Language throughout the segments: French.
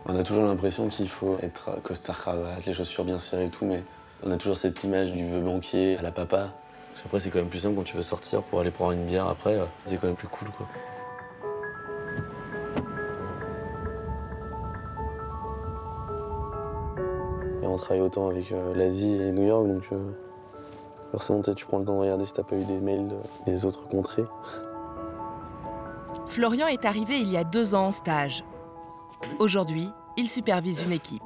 On a toujours l'impression qu'il faut être costard-cravate, les chaussures bien serrées et tout, mais on a toujours cette image du vieux banquier à la papa. Parce qu'après, c'est quand même plus simple quand tu veux sortir pour aller prendre une bière après, c'est quand même plus cool, quoi. Et on travaille autant avec l'Asie et New York, donc forcément, tu prends le temps de regarder si t'as pas eu des mails des autres contrées. Florian est arrivé il y a 2 ans en stage. Aujourd'hui, il supervise une équipe.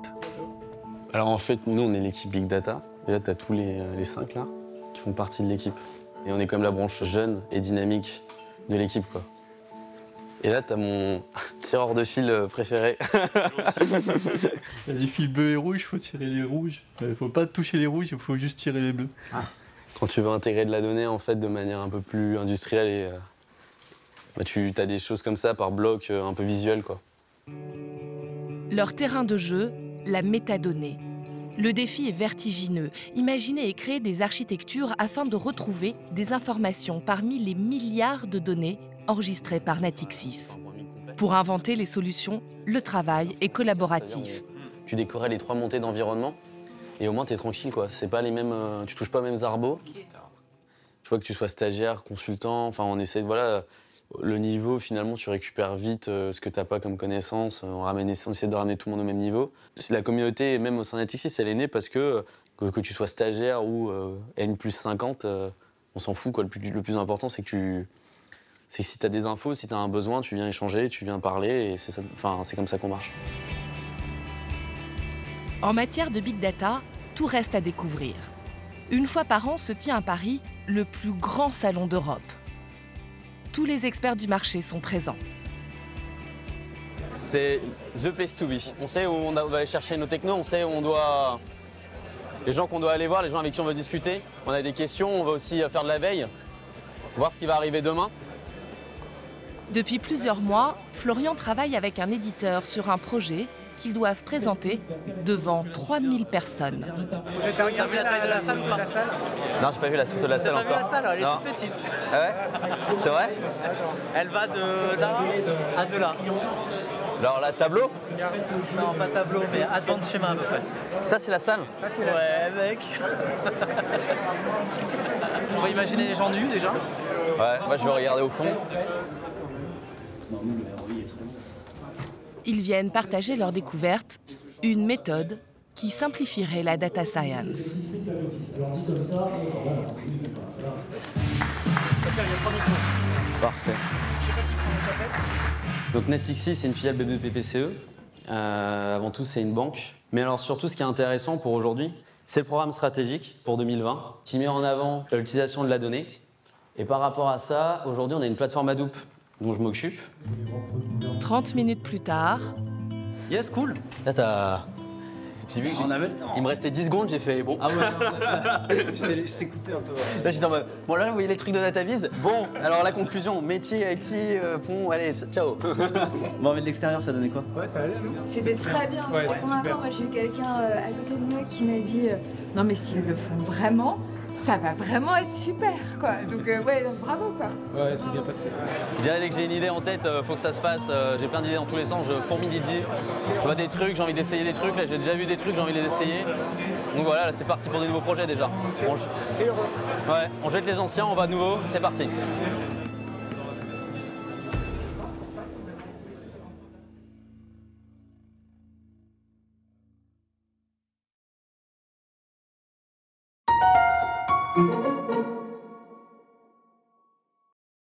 Alors en fait, nous, on est l'équipe Big Data. Et là, t'as tous les 5 là, qui font partie de l'équipe. Et on est comme la branche jeune et dynamique de l'équipe, quoi. Et là, t'as mon tireur de fil préféré. Il y a des fils bleus et rouges, il faut tirer les rouges. Il faut pas toucher les rouges, il faut juste tirer les bleus. Ah. Quand tu veux intégrer de la donnée, en fait, de manière un peu plus industrielle, et tu as des choses comme ça par bloc, un peu visuel, quoi. Leur terrain de jeu, la métadonnée. Le défi est vertigineux. Imaginez et créer des architectures afin de retrouver des informations parmi les milliards de données enregistrées par Natixis. Pour inventer les solutions, le travail est collaboratif. Tu décorais les 3 montées d'environnement et au moins tu es tranquille, quoi. C'est pas les mêmes, tu touches pas aux mêmes arbos. Tu vois, que tu sois stagiaire, consultant, enfin on essaie de, voilà, le niveau, finalement, tu récupères vite ce que tu n'as pas comme connaissance. On essaie de ramener tout le monde au même niveau. La communauté, même au sein de Natixis, elle est née parce que tu sois stagiaire ou N+50, on s'en fout, quoi. Le plus important, c'est que si tu as des infos, si tu as un besoin, tu viens échanger, tu viens parler, et c'est comme ça qu'on marche. En matière de big data, tout reste à découvrir. Une fois par an se tient à Paris le plus grand salon d'Europe. Tous les experts du marché sont présents. C'est the place to be. On sait où on va aller chercher nos technos, on sait où on doit... Les gens qu'on doit aller voir, les gens avec qui on veut discuter. On a des questions, on va aussi faire de la veille, voir ce qui va arriver demain. Depuis plusieurs mois, Florian travaille avec un éditeur sur un projet qu'ils doivent présenter devant 3000 personnes. T'as vu la taille de la salle ou pas? Non, j'ai pas vu la photo de la salle encore. T'as vu la salle? Elle est toute petite. Ah ouais? C'est vrai? Elle va de là à de là. Alors là, tableau? Non, pas tableau, mais advance schéma à peu près. Ça, c'est la salle? Ouais, mec. Faut imaginer les gens nus déjà. Ouais, moi je vais regarder au fond. Ils viennent partager leur découverte, une méthode qui simplifierait la data science. Parfait. Donc Natixis, c'est une filiale BPCE. Avant tout, c'est une banque. Mais alors surtout, ce qui est intéressant pour aujourd'hui, c'est le programme stratégique pour 2020 qui met en avant l'utilisation de la donnée. Et par rapport à ça, aujourd'hui, on a une plateforme Hadoop dont je m'occupe. 30 minutes plus tard... Yes, cool. Là, t'as... J'ai vu que on avait le temps. Il me restait 10 secondes, j'ai fait bon. Ah ouais, je t'ai coupé un peu. Là, j'étais en mode, bon là, vous voyez les trucs de DataVis. Bon, alors la conclusion, métier, IT, bon, allez, ciao. Bon, mais de l'extérieur, ça donnait quoi? Ouais, ça allait. C'était très bien, ouais, c'était convaincant. Moi, j'ai eu quelqu'un à côté de moi qui m'a dit non, mais s'ils le font vraiment, ça va vraiment être super, quoi. Donc, ouais, bravo, quoi. Ouais, c'est bien passé. Je dirais, dès que j'ai une idée en tête, faut que ça se passe. J'ai plein d'idées dans tous les sens, je fourmille d'idées. Je vois des trucs, j'ai envie d'essayer des trucs. Là, j'ai déjà vu des trucs, j'ai envie de les essayer. Donc voilà, là, c'est parti pour des nouveaux projets déjà. Ouais, on jette les anciens, on va de nouveau, c'est parti.